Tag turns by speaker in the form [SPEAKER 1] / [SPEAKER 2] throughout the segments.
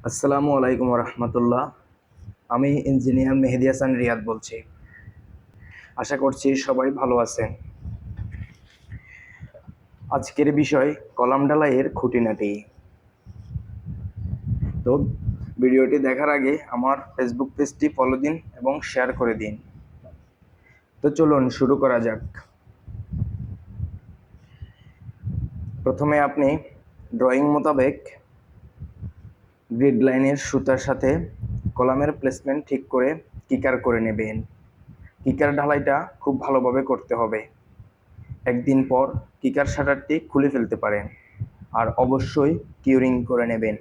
[SPEAKER 1] আসসালামু আলাইকুম রহমতুল্লাহ। আমি ইঞ্জিনিয়ার মেহেদি হাসান রিয়াদ বলছি। আশা করছি সবাই ভালো আছেন। আজকের বিষয় কলাম ঢালাইয়ের খুঁটিনাটি। তো ভিডিওটি দেখার আগে আমার ফেসবুক পেজটি ফলো দিন এবং শেয়ার করে দিন। তো চলুন শুরু করা যাক। প্রথমে আপনি ড্রয়িং মোতাবেক গ্রিড লাইনের সুতার সাথে কলামের প্লেসমেন্ট ঠিক করে কিকার করে নেবেন। কিকার ঢালাইটা খুব ভালোভাবে করতে হবে। একদিন পর কিকার শাটারটি খুলে ফেলতে পারেন, আর অবশ্যই কিউরিং করে নেবেন।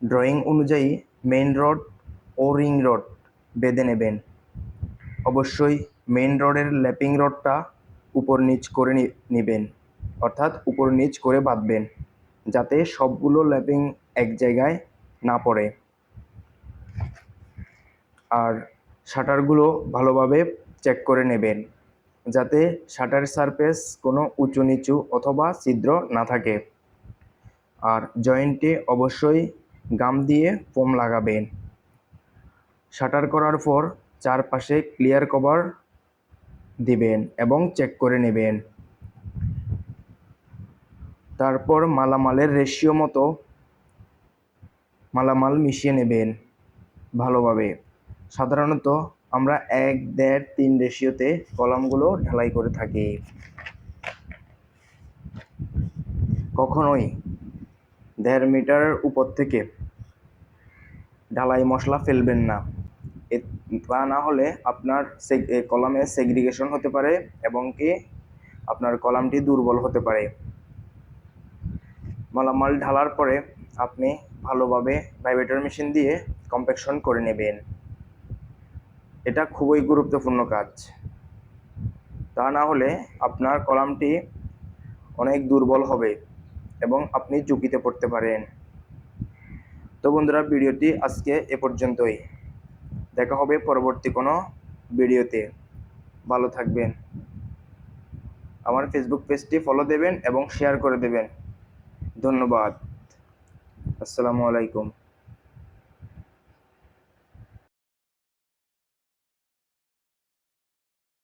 [SPEAKER 1] ড্রয়িং অনুযায়ী মেইন রড ও রিং রড বেঁধে নেবেন। অবশ্যই মেইন রডের ল্যাপিং রডটা উপর নিচ করে নেবেন, অর্থাৎ উপর নিচ করে বাঁধবেন, যাতে সবগুলো ল্যাপিং এক জায়গায় না পড়ে। আর শাটারগুলো ভালোভাবে চেক করে নেবেন, যাতে শাটার সারফেস কোনো উঁচু নিচু অথবা ছিদ্র না থাকে। আর জয়েন্টে অবশ্যই গাম দিয়ে ফোম লাগাবেন। শাটার করার পর চারপাশে ক্লিয়ার কভার দিবেন এবং চেক করে নেবেন। তারপর মালামালের রেশিও মতো মালামাল মিশিয়ে নেবেন ভালোভাবে। সাধারণত আমরা 1-1.5-3 রেশিওতে কলামগুলো ঢালাই করে থাকি। কখনোই 1.5 মিটারের উপর থেকে ঢালাই মশলা ফেলবেন না। তা না হলে আপনার কলামে সেগ্রিগেশন হতে পারে এবং কি আপনার কলামটি দুর্বল হতে পারে। মালামাল ঢালার পরে আপনি ভালোভাবে ভাইব্রেটর মেশিন দিয়ে কম্প্যাকশন করে নেবেন। এটা খুবই গুরুত্বপূর্ণ কাজ। তা না হলে আপনার কলামটি অনেক দুর্বল হবে এবং আপনি ঝুঁকিতে পড়তে পারেন। তো বন্ধুরা, ভিডিওটি আজকে এ পর্যন্তই। দেখা হবে পরবর্তী কোনো ভিডিওতে। ভালো থাকবেন। আমার ফেসবুক পেজটি ফলো দেবেন এবং শেয়ার করে দেবেন। ধন্যবাদ। আসসালামু আলাইকুম।